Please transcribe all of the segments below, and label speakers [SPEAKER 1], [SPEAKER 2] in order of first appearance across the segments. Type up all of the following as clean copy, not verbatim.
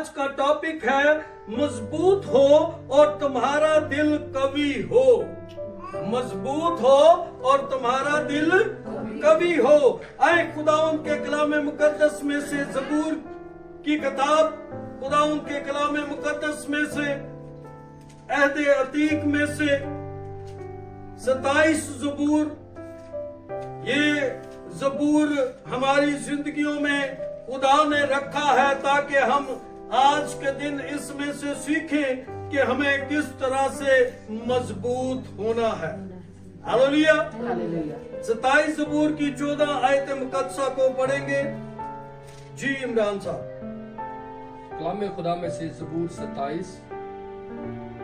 [SPEAKER 1] आज का टॉपिक है मजबूत हो और तुम्हारा दिल कवि हो। मजबूत हो और तुम्हारा दिल कवि हो। आए खुदावंद के कलाम मुकद्दस में से ज़बूर की किताब, खुदावंद के कलाम मुकद्दस में से अहद अतीक में से 27 ज़बूर, ये ज़बूर हमारी जिंदगियों में खुदा ने रखा है ताकि हम आज के दिन इसमें से सीखें कि हमें किस तरह से मजबूत होना है। हालेलुया। 27 ज़बूर की 14 आयत मुकद्दसा को पढ़ेंगे। जी इमरान साहब।
[SPEAKER 2] कलाम खुदा में से ज़बूर 27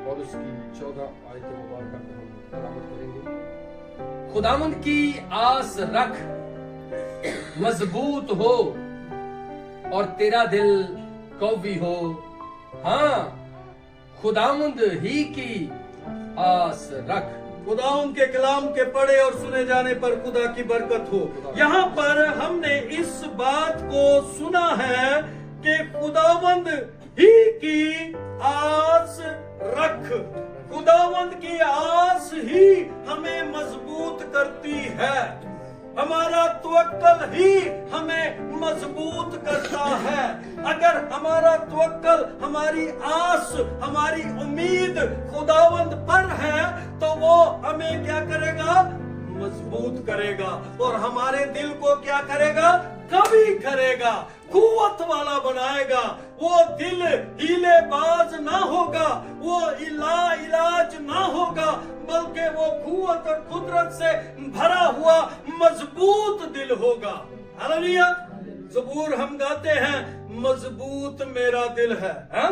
[SPEAKER 2] और उसकी 14 आयत मुबारक को हम तलावत करेंगे। खुदावंद की आस रख, मजबूत हो और तेरा दिल कौवी हो। हाँ, खुदावंद ही की आस रख।
[SPEAKER 1] खुदावंद के कलाम के पढ़े और सुने जाने पर खुदा की बरकत हो। यहाँ पर हमने इस बात को सुना है कि खुदावंद ही की आस रख। खुदावंद की आस ही हमें मजबूत करती है। हमारा तवक्कल ही हमें मजबूत करता है। अगर हमारा तवक्कल, हमारी आस, हमारी उम्मीद खुदावंद पर है तो वो हमें क्या करेगा? मजबूत करेगा। और हमारे दिल को क्या करेगा? कवि करेगा, कुव्वत वाला बनाएगा। वो दिल हीलेबाज ना होगा, वो इलाज ना होगा, बल्कि वो कुव्वत और कुदरत से भरा हुआ मजबूत दिल होगा। हालेलुया। ज़बूर हम गाते हैं, मजबूत मेरा दिल है, हा?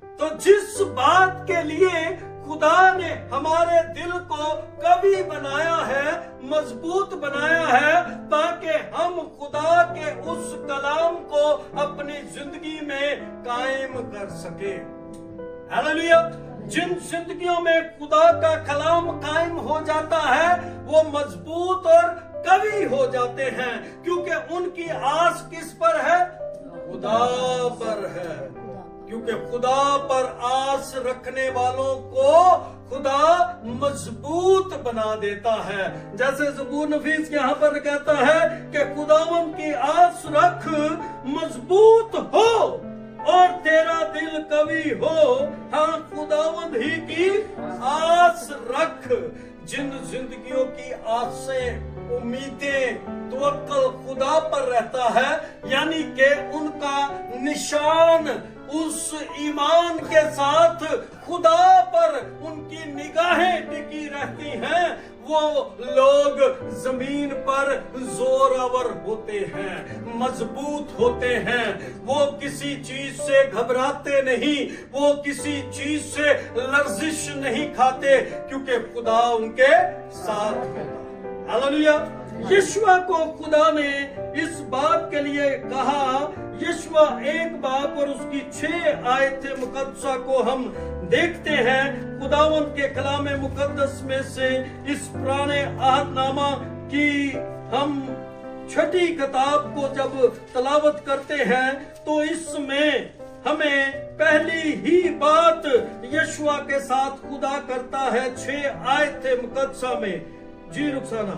[SPEAKER 1] तो जिस बात के लिए खुदा ने हमारे दिल को कवि बनाया है, मजबूत बनाया है, ताकि हम खुदा के उस कलाम को अपनी जिंदगी में कायम कर सके। हालेलुया। जिन जिंदगियों में खुदा का कलाम कायम हो जाता है वो मजबूत और कवि हो जाते हैं, क्योंकि उनकी आस किस पर है? खुदा पर है। क्योंकि खुदा पर आस रखने वालों को खुदा मजबूत बना देता है। जैसे ज़बूर नफीस यहाँ पर कहता है कि खुदावंद की आस रख, मजबूत हो और तेरा दिल कवि हो। हाँ, खुदावंद ही की आस रख। जिन जिंदगियों की आसें, उम्मीदें, तवक्कल खुदा पर रहता है, यानी कि उनका निशान उस ईमान के साथ खुदा पर उनकी निगाहें टिकी रहती हैं, वो लोग जमीन पर जोरावर होते हैं, मजबूत होते हैं। वो किसी चीज से घबराते नहीं, वो किसी चीज से लर्जिश नहीं खाते, क्योंकि खुदा उनके साथ होता है। हालेलुया। यीशुआ को खुदा ने इस बात के लिए कहा। यीशुआ 1 बाब और उसकी 6 आयत मुकद्दसा को हम देखते हैं। खुदावंद के कलाम मुकद्दस में से इस पुराने अहदनामा की हम 6ठी किताब को जब तलावत करते हैं तो इसमें हमें पहली ही बात यीशुआ के साथ खुदा करता है 6 आयत मुकद्दसा में। जी रुखसाना।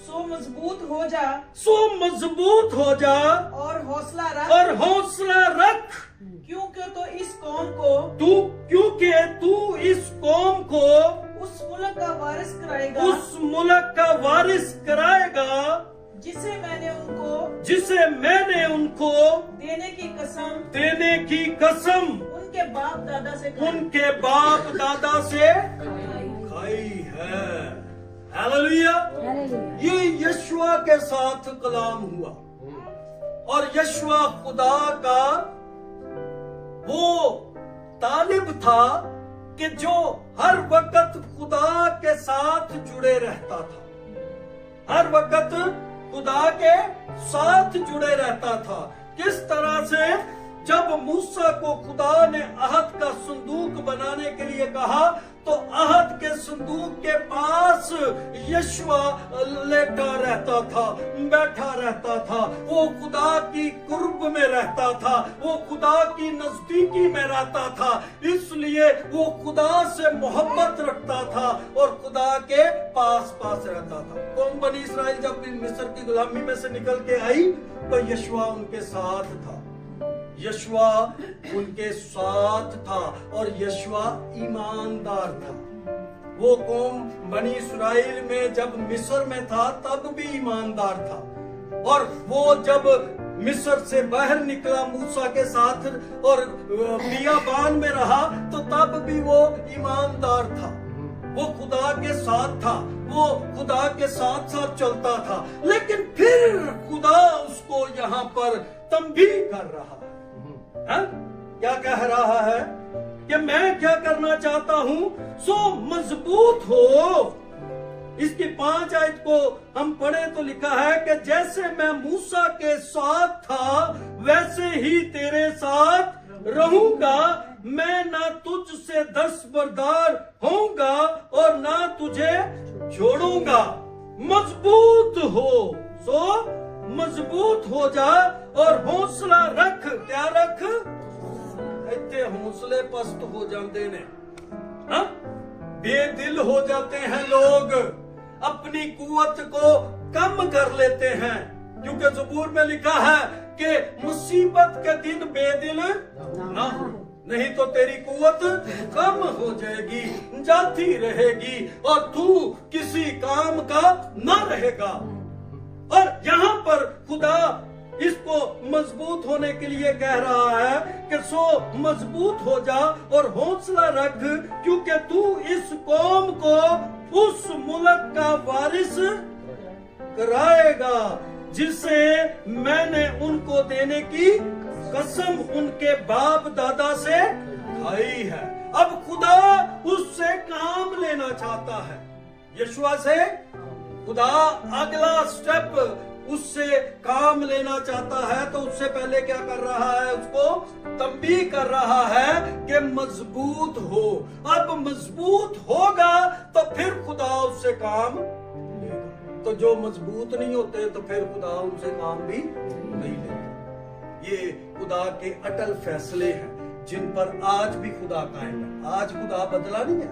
[SPEAKER 3] सो मजबूत हो जा,
[SPEAKER 1] सो मजबूत हो जा
[SPEAKER 3] और हौसला रख,
[SPEAKER 1] और हौसला रख,
[SPEAKER 3] क्योंकि तो इस कौम को
[SPEAKER 1] क्योंकि तू इस कौम को
[SPEAKER 3] उस मुल्क का वारिस कराएगा,
[SPEAKER 1] उस मुल्क का वारिस कराएगा
[SPEAKER 3] जिसे मैंने उनको
[SPEAKER 1] देने की कसम
[SPEAKER 3] उनके बाप दादा से
[SPEAKER 1] खाई है। हालेलुया। ये यीशुआ के साथ कलाम हुआ और यीशुआ खुदा का वो तालिब था कि जो हर वक्त खुदा के साथ जुड़े रहता था, हर वक्त खुदा के साथ जुड़े रहता था। किस तरह से? जब मूसा को खुदा ने अहद का संदूक बनाने के लिए कहा तो अहद के संदूक के पास यशवा लेटा रहता था, बैठा रहता था, वो खुदा की कुर्ब में रहता था, वो खुदा की नजदीकी में रहता था, इसलिए वो खुदा से मोहब्बत रखता था और खुदा के पास पास रहता था। कौम बनी इसराइल जब मिस्र की गुलामी में से निकल के आई तो यशवा उनके साथ था, यशवा उनके साथ था और यशवा ईमानदार था। वो कौम बनी इसराइल में जब मिस्र में था तब भी ईमानदार था, और वो जब मिस्र से बाहर निकला मूसा के साथ और बियाबान में रहा तो तब भी वो ईमानदार था, वो खुदा के साथ था, वो खुदा के साथ साथ चलता था। लेकिन फिर खुदा उसको यहाँ पर तंबीह कर रहा है, क्या कह रहा है कि मैं क्या करना चाहता हूं, सो मजबूत हो। इसकी 5 आयत को हम पढ़े तो लिखा है कि जैसे मैं मूसा के साथ था वैसे ही तेरे साथ रहूंगा, मैं ना तुझसे दस्तबरदार होऊंगा और ना तुझे छोड़ूंगा। मजबूत हो, सो मजबूत हो जा और हौसला रख। क्या रख? इतने हौसले पस्त हो जाते ने, हाँ? बेदिल हो जाते हैं लोग, अपनी कुवत को कम कर लेते हैं, क्योंकि ज़बूर में लिखा है कि मुसीबत के दिन बेदिल ना हो, नहीं तो तेरी कुवत कम हो जाएगी, जाती रहेगी और तू किसी काम का ना रहेगा। और यहाँ पर खुदा इसको मजबूत होने के लिए कह रहा है कि सो मजबूत हो जा और हौसला रख, क्योंकि तू इस कौम को उस मुल्क का वारिस कराएगा जिसे मैंने उनको देने की कसम उनके बाप दादा से खाई है। अब खुदा उससे काम लेना चाहता है, यशुआ से खुदा अगला स्टेप उससे काम लेना चाहता है। तो उससे पहले क्या कर रहा है, उसको तंबीह कर रहा है कि मजबूत हो। अब मजबूत होगा तो फिर खुदा उससे काम लेगा, तो जो मजबूत नहीं होते तो फिर खुदा उनसे काम भी नहीं लेगा। ये खुदा के अटल फैसले हैं जिन पर आज भी खुदा कायम है। आज खुदा बदला नहीं है,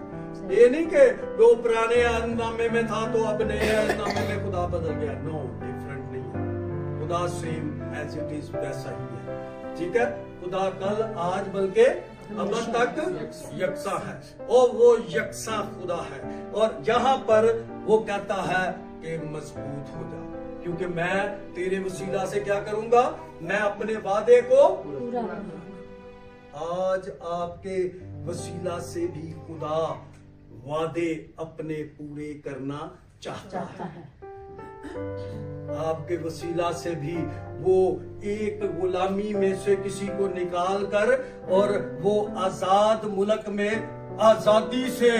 [SPEAKER 1] ये नहीं कि वो पुराने अहदनामे में था तो अब नए अहदनामे में खुदा बदल गया। नो, डिफरेंट नहीं है, खुदा सेम एज इट इज वैसा ही है। ठीक है, खुदा कल आज बल्कि अब तक यकसा है और वो यकसा खुदा है। और यहाँ पर वो कहता है कि मजबूत हो जा, क्योंकि मैं तेरे वसीला से क्या करूंगा, मैं अपने वादे को पूरा। आज आपके वसीला से भी खुदा वादे अपने पूरे करना चाहता है। आपके वसीला से भी वो एक गुलामी में से किसी को निकाल कर और वो आजाद मुल्क में आजादी से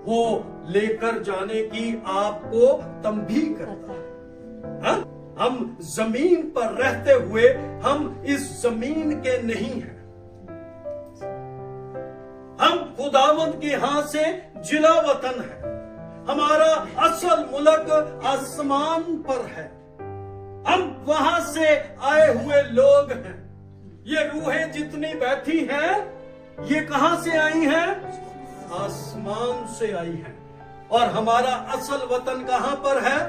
[SPEAKER 1] वो लेकर जाने की आपको तंबीह करता है। हाँ? हम जमीन पर रहते हुए हम इस जमीन के नहीं हैं, हम खुदावंद के हाथ से जिला वतन है। हमारा असल मुल्क आसमान पर है, हम वहां से आए हुए लोग हैं। ये रूहें जितनी बैठी हैं ये कहां से आई हैं? आसमान से आई हैं। और हमारा असल वतन कहां पर है?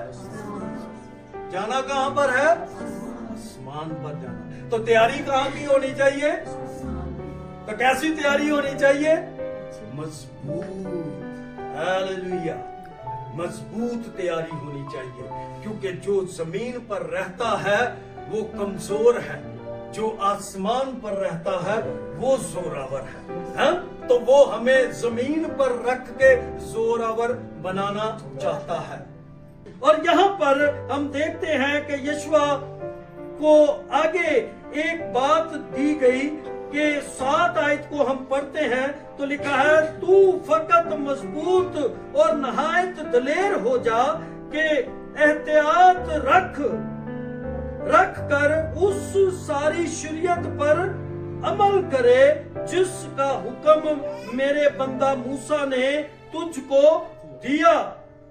[SPEAKER 1] जाना कहां पर है? आसमान पर जाना। तो तैयारी कहां की होनी चाहिए? तो कैसी तैयारी होनी चाहिए? मजबूत, हालेलुया, मजबूत तैयारी होनी चाहिए, क्योंकि जो जमीन पर रहता है वो कमजोर है, जो आसमान पर रहता है वो जोरावर है। तो वो हमें जमीन पर रख के जोरावर बनाना चाहता है। और यहाँ पर हम देखते हैं कि यशुआ को आगे एक बात दी गई कि 7 आयत को हम पढ़ते हैं तो लिखा है, तू फकत मजबूत और नहायत दलेर हो जा कि एहतियात रख कर उस सारी शरीयत पर अमल करे जिसका हुक्म मेरे बंदा मूसा ने तुझको दिया,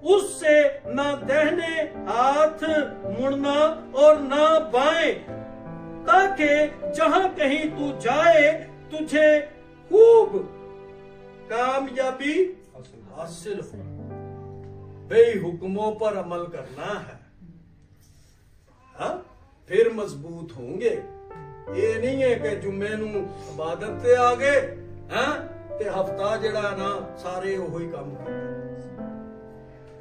[SPEAKER 1] उससे ना दाहिने हाथ मुड़ना और ना बाएं, ताकि जहां कहीं तू जाए तुझे खूब कामयाबी हासिल हो। भाई हुक्मों पर अमल करना है, हाँ? फिर मजबूत होंगे। ये नहीं है कि जुम्मे नू इबादत ते आ गए, हाँ? ते हफ्ता जड़ा ना सारे वही काम करते।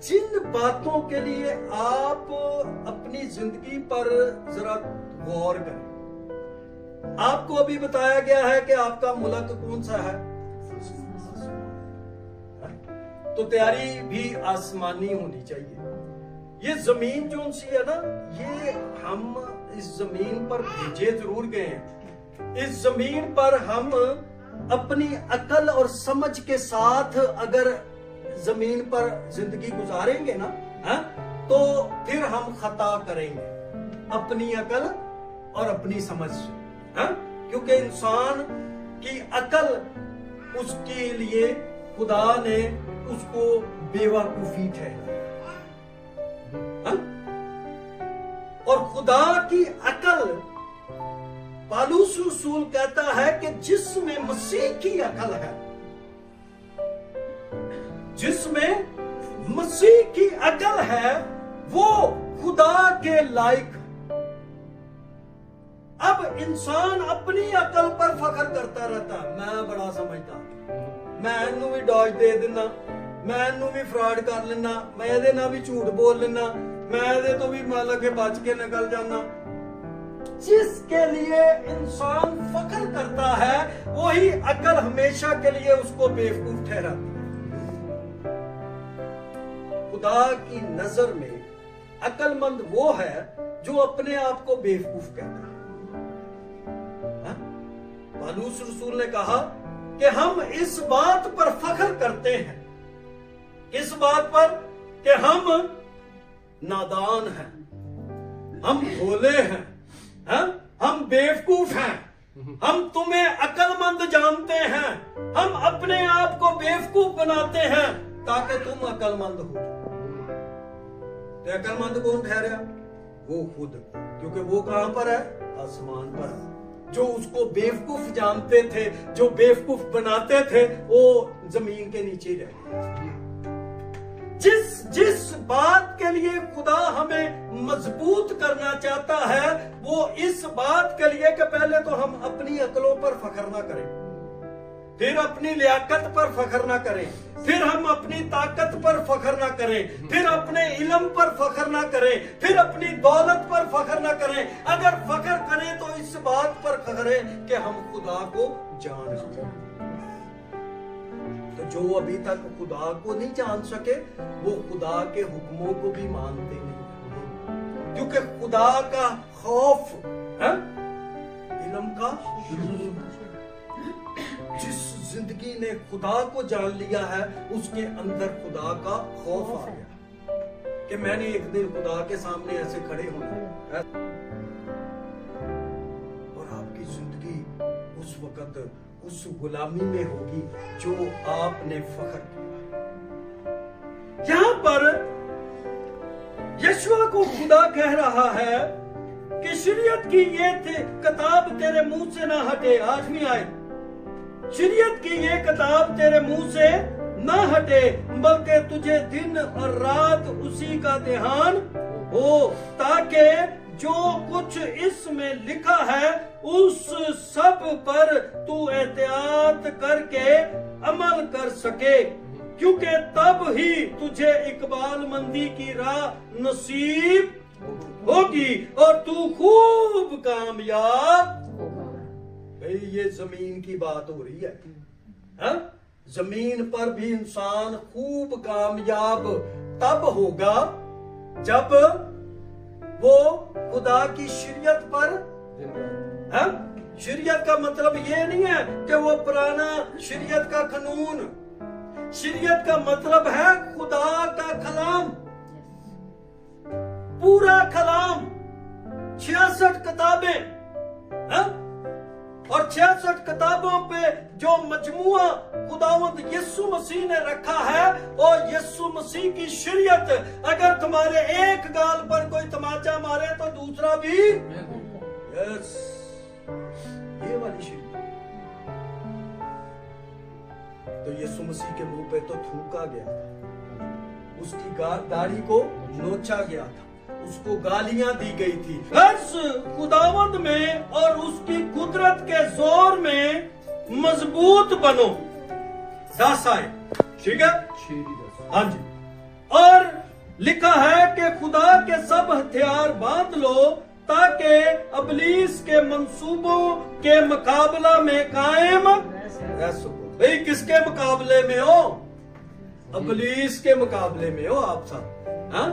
[SPEAKER 1] जिन बातों के लिए आप अपनी जिंदगी पर जरा गौर करें। आपको अभी बताया गया है कि आपका मुल्क कौन सा है, तो तैयारी भी आसमानी होनी चाहिए। ये जमीन जो सी है ना, ये हम इस जमीन पर भेजे जरूर गए हैं। इस जमीन पर हम अपनी अकल और समझ के साथ अगर जमीन पर जिंदगी गुजारेंगे ना, तो फिर हम खता करेंगे अपनी अकल और अपनी समझ से, क्योंकि इंसान की अकल, उसके लिए खुदा ने उसको बेवकूफी ठहराया, और खुदा की अकल, पालूस रसूल कहता है कि जिसमें मसीह की अकल है, जिसमें मसीह की अकल है, वो खुदा के लायक। अब इंसान अपनी अकल पर फख्र करता रहता, मैं बड़ा समझता, मैं इनू भी डॉज दे देना, मैं इनू भी फ्रॉड कर लेना, मैं ਇਹਦੇ ਨਾਲ भी झूठ बोल लेना, मैं ਇਹਦੇ तो भी मतलब के बच के निकल जाना। जिसके लिए इंसान फख्र करता है, वही अकल हमेशा के लिए उसको बेवकूफ ठहराती है। खुदा की नजर में अकलमंद वो है जो अपने आप को बेवकूफ कहता है। पालूस रसूल ने कहा कि हम इस बात पर फख्र करते हैं, किस बात पर, कि हम नादान हैं, हम भोले हैं, हम बेवकूफ हैं, हम तुम्हें अकलमंद जानते हैं, हम अपने आप को बेवकूफ बनाते हैं ताकि तुम अकलमंद हो। तो अकलमंद कौन ठहरा? वो खुद, क्योंकि वो कहां पर है? आसमान पर। जो उसको बेवकूफ जानते थे, जो बेवकूफ बनाते थे, वो जमीन के नीचे रह गए। जिस बात के लिए खुदा हमें मजबूत करना चाहता है, वो इस बात के लिए कि पहले तो हम अपनी अकलों पर फख्र ना करें, फिर अपनी लियाकत पर फख्र ना करें, फिर हम अपनी ताकत पर फख्र ना करें, फिर अपने इल्म पर फख्र ना करें, फिर अपनी दौलत पर फख्र ना करें। अगर फख्र करें तो इस बात पर करें कि हम खुदा को जान सकें। तो जो अभी तक खुदा को नहीं जान सके, वो खुदा के हुक्मों को भी मानते नहीं, क्योंकि खुदा का खौफ इल्म का। जिस जिंदगी ने खुदा को जान लिया है, उसके अंदर खुदा का खौफ आ गया कि मैंने एक दिन खुदा के सामने ऐसे खड़े होना है, और आपकी जिंदगी उस वक्त उस गुलामी में होगी जो आपने फख्र किया। यहां पर यशुआ को खुदा कह रहा है कि शरीयत की ये किताब तेरे मुंह से ना हटे। 8वीं आयत, शरीयत की ये किताब तेरे मुंह से ना हटे, बल्कि तुझे दिन और रात उसी का ध्यान हो, ताकि जो कुछ इसमें लिखा है उस सब पर तू एहतियात करके अमल कर सके, क्योंकि तब ही तुझे इकबाल मंदी की राह नसीब होगी और तू खूब कामयाब। भाई ये जमीन की बात हो रही है, हा? जमीन पर भी इंसान खूब कामयाब तब होगा जब वो खुदा की शरीयत पर, हा? शरीयत का मतलब ये नहीं है कि वो पुराना शरीयत का कानून, शरीयत का मतलब है खुदा का कलाम, पूरा कलाम, 66 किताबें, हा? और 66 किताबों पे जो मजमुआ खुदावंद यीशु मसीह ने रखा है, और यीशु मसीह की शरीयत, अगर तुम्हारे एक गाल पर कोई तमाचा मारे तो दूसरा भी, यस, ये वाली शरीयत। तो यीशु मसीह के मुंह पे तो थूका गया था, उसकी दाढ़ी को नोचा गया था, उसको गालियां दी गई थी। हर्ष खुदावंद में और उसकी कुदरत के जोर में मजबूत बनो। 10 आए, ठीक है, हाँ जी। और लिखा है कि खुदा के सब हथियार बांध लो ताकि अबलीस के मंसूबों के मुकाबला में कायम रह सको। भाई किसके मुकाबले में हो? अबलीस के मुकाबले में हो आप सब, हाँ?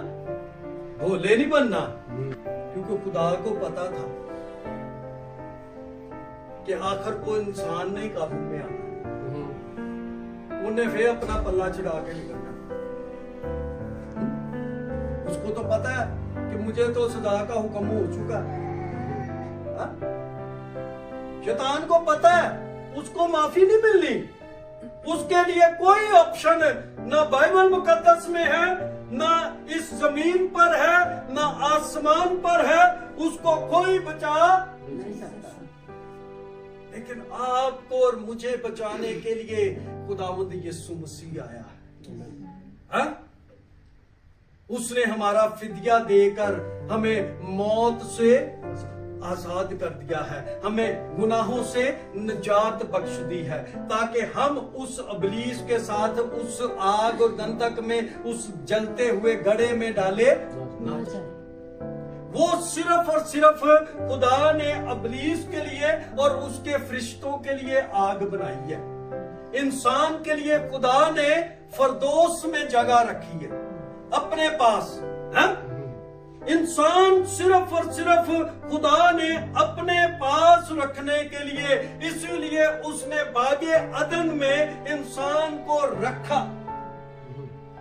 [SPEAKER 1] भोले नहीं बनना, क्योंकि खुदा को पता था कि आखिर को इंसान नहीं काबू में आना, उन्हें फिर अपना पल्ला चढ़ा के निकलना। उसको तो पता है कि मुझे तो सजा का हुक्म हो चुका है, हाँ? शैतान को पता है उसको माफी नहीं मिलनी, उसके लिए कोई ऑप्शन ना बाइबल मुकद्दस में है, ना इस जमीन पर है, ना आसमान पर है, उसको कोई बचा नहीं सकता। लेकिन आपको और मुझे बचाने के लिए खुदावंद यीशु मसीह आया है, उसने हमारा फिदिया देकर हमें मौत से आजाद कर दिया है, हमें गुनाहों से निजात बख्श दी है, ताकि हम उस अबलीस के साथ उस आग और गंधक में, उस जलते हुए गड्ढे में डाले ना जाए। वो सिर्फ और सिर्फ खुदा ने अबलीस के लिए और उसके फरिश्तों के लिए आग बनाई है। इंसान के लिए खुदा ने फरदौस में जगह रखी है अपने पास, है? इंसान सिर्फ और सिर्फ खुदा ने अपने पास रखने के लिए, इसीलिए उसने बागे अदन में इंसान को रखा,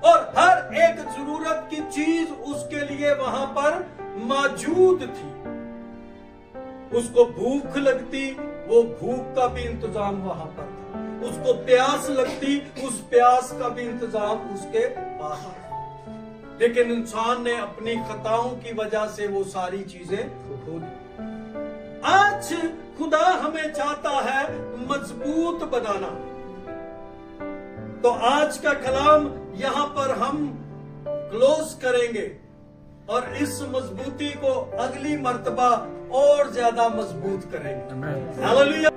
[SPEAKER 1] और हर एक जरूरत की चीज उसके लिए वहां पर मौजूद थी। उसको भूख लगती, वो भूख का भी इंतजाम वहां पर था, उसको प्यास लगती, उस प्यास का भी इंतजाम उसके पास था। लेकिन इंसान ने अपनी खताओं की वजह से वो सारी चीजें खो दी। आज खुदा हमें चाहता है मजबूत बनाना। तो आज का कलाम यहाँ पर हम क्लोज करेंगे और इस मजबूती को अगली मर्तबा और ज्यादा मजबूत करेंगे। हालेलुया।